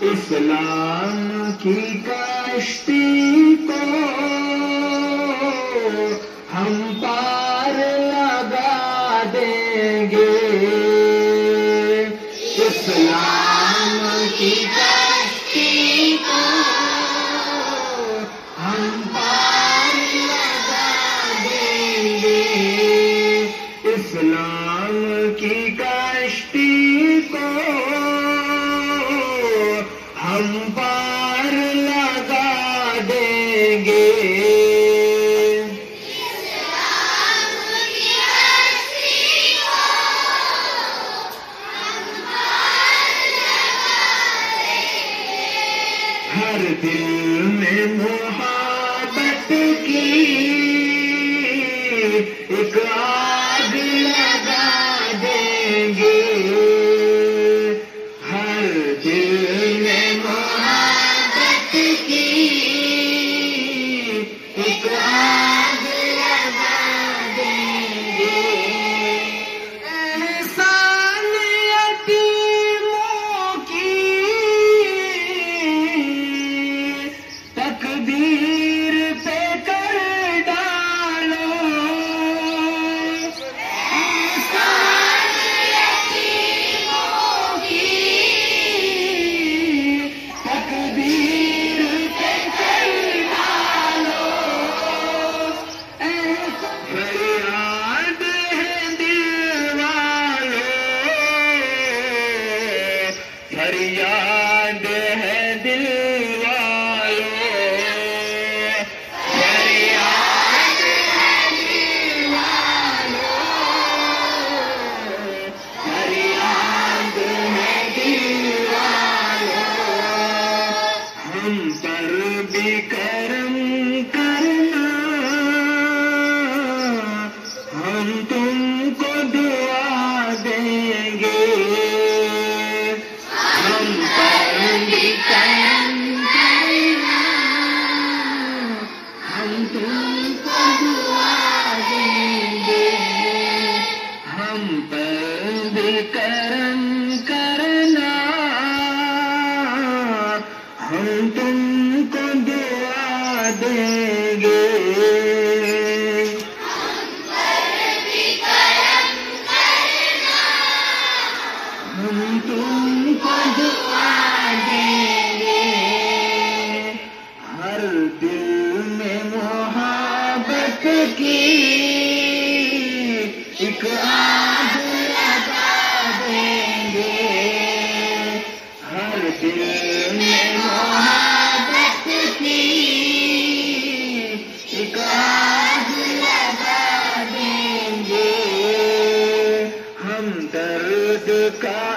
اسلام کی کشتی کو ہم پار لگا دیں گے، اسلام کی کشتی کو ہم پار لگا دیں گے، اسلام کی کشتی کو ہم پار لگا دیں گے۔ ہر دل میں محبت کی ایک آگ لگا دیں گے، ہر دل میں محبت کی ایک آگ لگا دیں گے۔ احسان یتیموں کی تقدیر پہ کر ڈالو، احسان یتیموں کی تقدیر پہ کر ڈالو، فریاد ہے دل والو، فریاد ہے دل والو، فریاد ہے دل والو، فریاد ہے دل والو، ہم پر بھی کرم کرنا، ہم تم کو دعا دیں گے، ہم پر بھی کرم کرنا، ہم تم کو دعا دیں گے، ہم پر بھی کرم کرنا، ہم تم کو دعا دیں گے۔ ہم تم کو دعا دیں گے، ہر دل میں محبت کی ایک آگ لگا دیں گے، ہر دل میں محبت کی ایک آگ لگا دیں گے، ہم درد کا